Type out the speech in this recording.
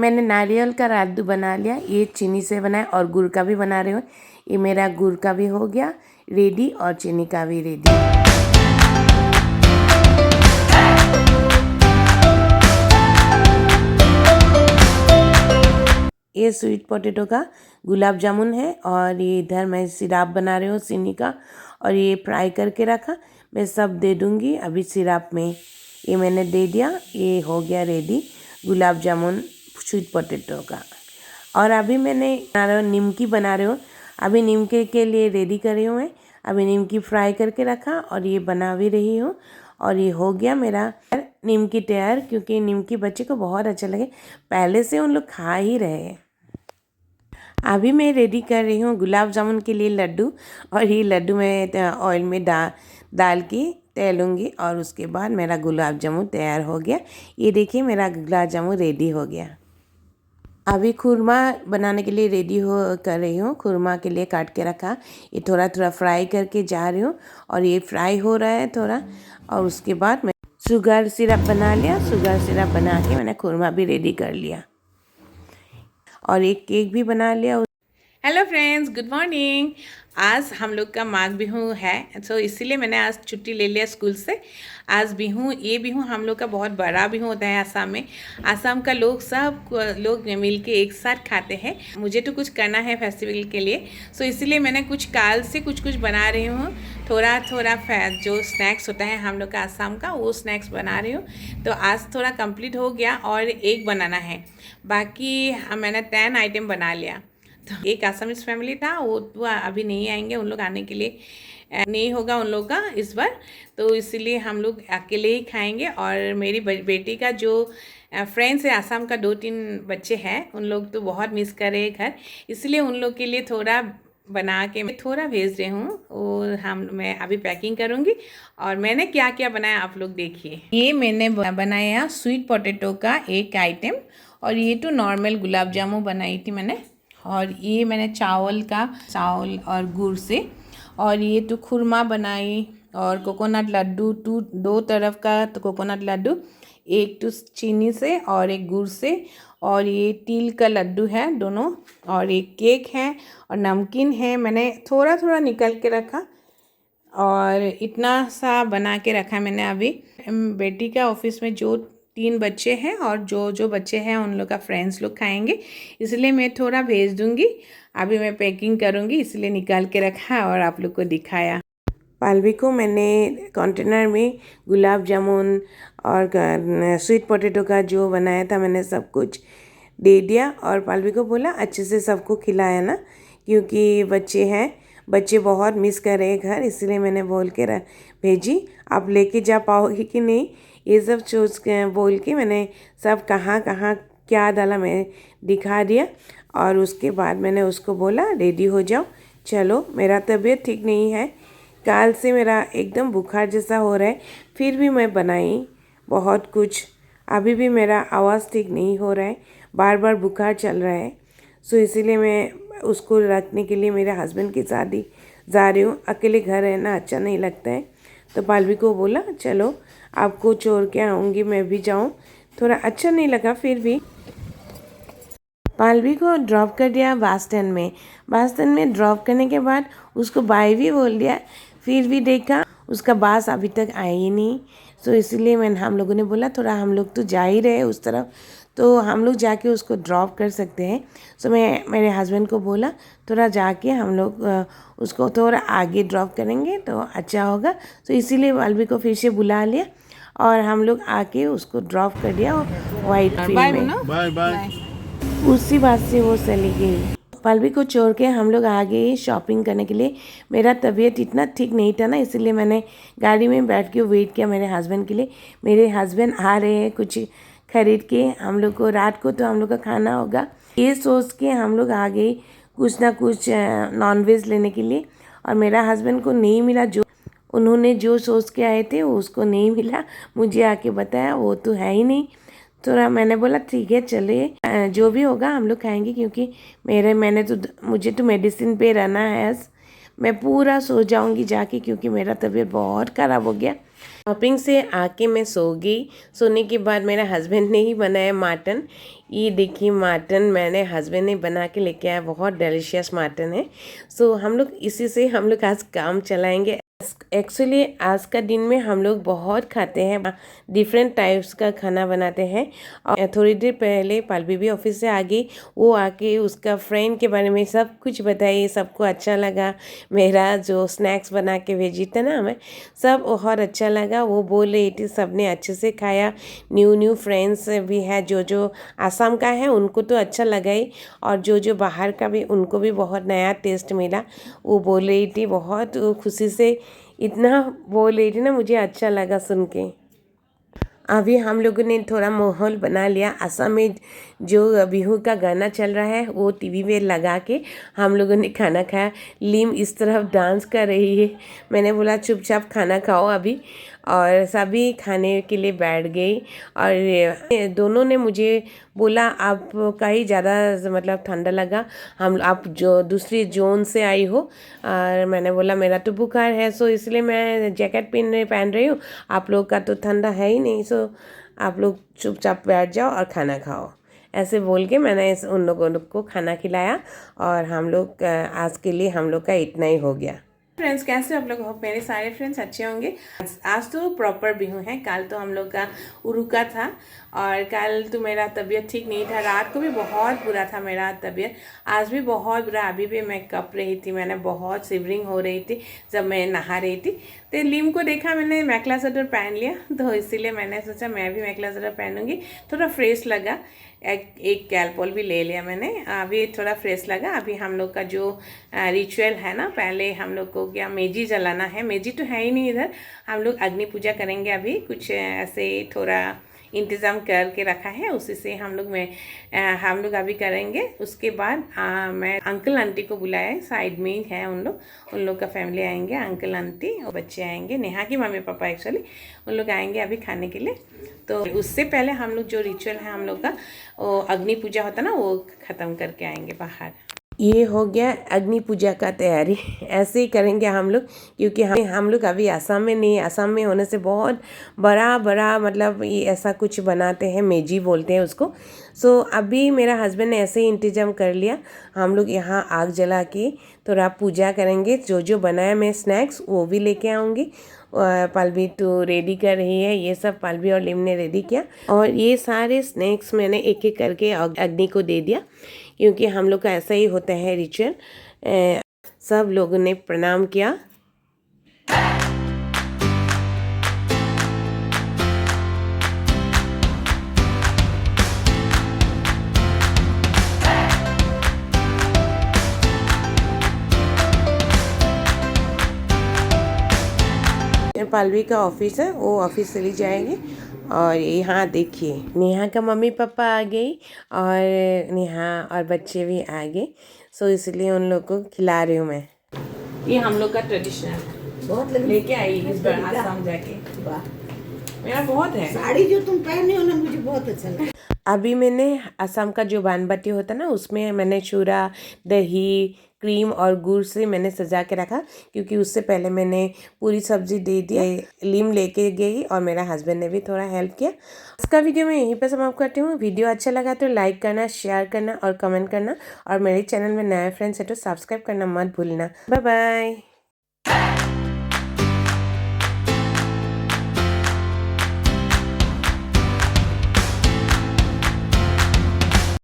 मैंने नारियल का लड्डू बना लिया। ये चीनी से बनाया और गुड़ का भी बना रही हूँ। ये मेरा गुड़ का भी हो गया रेडी और चीनी का भी रेडी। ये स्वीट पोटैटो का गुलाब जामुन है और ये इधर मैं सिरप बना रही हूँ चीनी का और ये फ्राई करके रखा। मैं सब दे दूँगी अभी सिरप में। ये मैंने दे दिया। ये हो गया ready gulab jamun sweet potato का। और अभी मैंने निमकी बना रही हूँ। अभी निमकी के लिए रेडी कर रही हूँ मैं। अभी निमकी फ्राई करके रखा और ये बना भी रही हूँ और ये हो गया मेरा निमकी तैयार, क्योंकि निमकी बच्चे को बहुत अच्छा लगे। पहले से उन लोग खा ही रहे हैं। अभी मैं रेडी कर रही हूँ गुलाब जामुन के लिए लड्डू और ये लड्डू मैं ऑयल में डाल के तैलूँगी और उसके बाद मेरा गुलाब जामुन तैयार हो गया। ये देखिए मेरा गुलाब जामुन रेडी हो गया। अभी खुरमा बनाने के लिए रेडी कर रही हूँ। खुरमा के लिए काट के रखा। ये थोड़ा थोड़ा फ्राई करके जा रही हूँ और ये फ्राई हो रहा है थोड़ा। और उसके बाद मैं शुगर सिरप बना लिया। शुगर सिरप बना के मैंने खुरमा भी रेडी कर लिया और एक केक भी बना लिया। Hello friends, good morning. आज हम लोग का माघ बिहू है, तो इसीलिए मैंने आज छुट्टी ले लिया स्कूल से। आज बिहू, ये बिहू हम लोग का बहुत बड़ा बिहू होता है आसाम में। आसाम का लोग सब लोग मिल के एक साथ खाते हैं। मुझे तो कुछ करना है फेस्टिवल के लिए, सो इसीलिए मैंने कुछ काल से कुछ बना रही हूँ। थोड़ा थोड़ा जो स्नैक्स होता है हम लोग का आसाम का, वो स्नैक्स बना रही हूँ। तो आज थोड़ा कंप्लीट हो गया और एक बनाना है। बाकी मैंने 10 आइटम बना लिया। तो एक आसामीज फैमिली था, वो अभी नहीं आएंगे। उन लोग आने के लिए नहीं होगा उन लोग का इस बार, तो इसीलिए हम लोग अकेले ही खाएंगे। और मेरी बेटी का जो फ्रेंड्स है आसाम का, 2-3 बच्चे हैं, उन लोग तो बहुत मिस कर रहे हैं घर। इसलिए उन लोग के लिए थोड़ा बना के मैं थोड़ा भेज रही हूँ। और मैं अभी पैकिंग करूँगी। और मैंने क्या क्या बनाया आप लोग देखिए। ये मैंने बनाया स्वीट पोटैटो का एक आइटम, और ये तो नॉर्मल गुलाब जामुन बनाई थी मैंने। और ये मैंने चावल और गुड़ से। और ये तो खुरमा बनाई और कोकोनट लड्डू, 2 तरफ का तो कोकोनट लड्डू, एक तो चीनी से और एक गुड़ से। और ये तिल का लड्डू है दोनों। और एक केक है और नमकीन है। मैंने थोड़ा थोड़ा निकल के रखा और इतना सा बना के रखा मैंने। अभी बेटी का ऑफिस में जो 3 बच्चे हैं और जो बच्चे हैं उन लोग का फ्रेंड्स लोग खाएंगे, इसलिए मैं थोड़ा भेज दूंगी। अभी मैं पैकिंग करूंगी, इसलिए निकाल के रखा और आप लोग को दिखाया। पालवी को मैंने कंटेनर में गुलाब जामुन और स्वीट पोटैटो का जो बनाया था मैंने सब कुछ दे दिया। और पालवी को बोला अच्छे से सबको खिलाया ना, क्योंकि बच्चे हैं, बच्चे बहुत मिस कर रहे हैं घर, इसलिए मैंने बोल के भेजी। आप लेके जा पाओगे कि नहीं, ये सब सोच के बोल के मैंने सब कहाँ कहाँ क्या डाला मैं दिखा दिया। और उसके बाद मैंने उसको बोला रेडी हो जाओ, चलो। मेरा तबीयत ठीक नहीं है, काल से मेरा एकदम बुखार जैसा हो रहा है, फिर भी मैं बनाई बहुत कुछ। अभी भी मेरा आवाज़ ठीक नहीं हो रहा है, बार बार बुखार चल रहा है। सो इसीलिए मैं उसको रखने के लिए मेरे हस्बैंड की शादी जा रही हूँ। अकेले घर रहना अच्छा नहीं लगता है, तो पालवी को बोला चलो आपको छोड़ के आऊँगी, मैं भी जाऊँ। थोड़ा अच्छा नहीं लगा, फिर भी पालवी को ड्रॉप कर दिया बस स्टैंड में ड्रॉप करने के बाद उसको बाय भी बोल दिया। फिर भी देखा उसका बास अभी तक आया ही नहीं। सो इसीलिए हम लोगों ने बोला थोड़ा हम लोग तो जा ही रहे उस तरफ, तो हम लोग जाके उसको ड्रॉप कर सकते हैं। सो मैं मेरे हस्बैंड को बोला थोड़ा जाके हम लोग उसको थोड़ा आगे ड्रॉप करेंगे तो अच्छा होगा। तो इसीलिए पालवी को फिर से बुला लिया और हम लोग आके उसको ड्रॉप कर दिया वाइट फील्ड में। Bye bye. उसी बात से वो चली गई। पालवी को छोड़ के हम लोग आ गए शॉपिंग करने के लिए। मेरा तबीयत इतना ठीक नहीं था ना, इसलिए मैंने गाड़ी में बैठ के वेट किया मेरे हस्बैंड के लिए। मेरे हस्बैंड आ रहे हैं कुछ खरीद के, हम लोग को रात को तो हम लोग का खाना होगा, ये सोच के हम लोग आ गए कुछ ना कुछ नॉनवेज लेने के लिए। और मेरा हस्बैंड को नहीं मिला, जो उन्होंने जो सोच के आए थे वो उसको नहीं मिला। मुझे आके बताया वो तो है ही नहीं। तो मैंने बोला ठीक है चलिए, जो भी होगा हम लोग खाएंगे, क्योंकि मुझे तो मेडिसिन पे रहना है। मैं पूरा सो जाऊंगी जाके, क्योंकि मेरा तबीयत बहुत ख़राब हो गया। शॉपिंग से आके मैं सो गई। सोने के बाद मेरा हस्बैंड ने ही बनाया मटन। ये देखिए मटन मैंने हस्बैंड ने बना के लेके आया, बहुत डिलीशियस मटन है। सो हम लोग इसी से हम लोग आज काम चलाएंगे। एक्चुअली आज का दिन में हम लोग बहुत खाते हैं, डिफरेंट टाइप्स का खाना बनाते हैं। और थोड़ी देर पहले पल्लवी भी ऑफिस से आ गई, वो आके उसका फ्रेंड के बारे में सब कुछ बताई, सबको अच्छा लगा। मेरा जो स्नैक्स बना के भेजी था ना हमें, सब बहुत अच्छा लगा। वो बोल रही थी सबने अच्छे से खाया। न्यू फ्रेंड्स भी है जो जो आसाम का है उनको तो अच्छा लगा ही, और जो जो बाहर का भी उनको भी बहुत नया टेस्ट मिला। वो बोल रही थी बहुत खुशी से, इतना बोल रही थी ना, मुझे अच्छा लगा सुन के। अभी हम लोगों ने थोड़ा माहौल बना लिया। असम में जो बिहू का गाना चल रहा है वो टीवी में लगा के हम लोगों ने खाना खाया। लीम इस तरफ डांस कर रही है, मैंने बोला चुपचाप खाना खाओ अभी, और सभी खाने के लिए बैठ गई। और दोनों ने मुझे बोला आपका ही ज़्यादा मतलब ठंडा लगा, हम आप जो दूसरी जोन से आई हो। और मैंने बोला मेरा तो बुखार है, सो इसलिए मैं जैकेट पहन रही हूँ, आप लोग का तो ठंडा है ही नहीं, सो आप लोग चुपचाप बैठ जाओ और खाना खाओ। ऐसे बोल के मैंने उन लोगों को खाना खिलाया, और हम लोग आज के लिए हम लोग का इतना ही हो गया। फ्रेंड्स कैसे आप लोग हो? मेरे सारे फ्रेंड्स अच्छे होंगे। आज तो प्रॉपर बिहू है, कल तो हम लोग का उरुका था, और कल तो मेरा तबीयत ठीक नहीं था, रात को भी बहुत बुरा था मेरा तबीयत, आज भी बहुत बुरा। अभी भी मैं कप रही थी, मैंने बहुत सिवरिंग हो रही थी जब मैं नहा रही थी। तो लीम को देखा, मैंने मेखला चादर पहन लिया, तो इसीलिए मैंने सोचा मैं भी मेखला चादर पहनूंगी, थोड़ा फ्रेश लगा। एक कैलपॉल भी ले लिया मैंने, अभी थोड़ा फ्रेश लगा। अभी हम लोग का जो रिचुअल है ना, पहले हम लोग को क्या मेजी जलाना है, मेजी तो है ही नहीं इधर, हम लोग अग्नि पूजा करेंगे। अभी कुछ ऐसे थोड़ा इंतज़ाम करके रखा है, उसी से हम लोग अभी करेंगे। उसके बाद मैं अंकल आंटी को बुलाया, साइड में ही है उन लोग का फैमिली आएंगे, अंकल आंटी और बच्चे आएंगे, नेहा की मम्मी पापा एक्चुअली उन लोग आएंगे अभी खाने के लिए। तो उससे पहले हम लोग जो रिचुअल है हम लोग का, वो अग्नि पूजा होता ना, वो ख़त्म करके आएंगे बाहर। ये हो गया अग्नि पूजा का तैयारी। ऐसे ही करेंगे हम लोग, क्योंकि हम लोग अभी आसाम में नहीं, आसाम में होने से बहुत बड़ा मतलब ये ऐसा कुछ बनाते हैं, मेजी बोलते हैं उसको। सो अभी मेरा हस्बैंड ने ऐसे ही इंतजाम कर लिया, हम लोग यहाँ आग जला के थोड़ा पूजा करेंगे। जो जो बनाया मैं स्नैक्स वो भी लेके आऊँगी। पल्लवी तो रेडी कर रही है, ये सब पल्लवी और लिम ने रेडी किया, और ये सारे स्नैक्स मैंने एक एक करके अग्नि को दे दिया, क्योंकि हम लोग का ऐसा ही होता है रिचुअल। सब लोगों ने प्रणाम किया। पल्लवी का ऑफिस है, वो ऑफिस चली जाएगी। और यहाँ देखिए नेहा का मम्मी पापा आ गई, और नेहा और बच्चे भी आ गए, सो इसलिए उन लोग को खिला रही हूँ मैं। ये हम लोग का ट्रेडिशनल है, बहुत लेके आई इस बार आसाम जाके। मेरा बहुत है साड़ी जो तुम पहने हो ना, मुझे बहुत अच्छा लगा। अभी मैंने असम का जो बानबाटी होता है ना, उसमें मैंने चूरा, दही, क्रीम और गुड़ से मैंने सजा के रखा, क्योंकि उससे पहले मैंने पूरी सब्जी दे दी। लीम लेके गई और मेरा हस्बैंड ने भी थोड़ा हेल्प किया। इसका वीडियो मैं यहीं पर समाप्त करती हूँ। वीडियो अच्छा लगा तो लाइक करना, शेयर करना और कमेंट करना, और मेरे चैनल में नए फ्रेंड्स है तो सब्सक्राइब करना मत भूलना। Bye bye.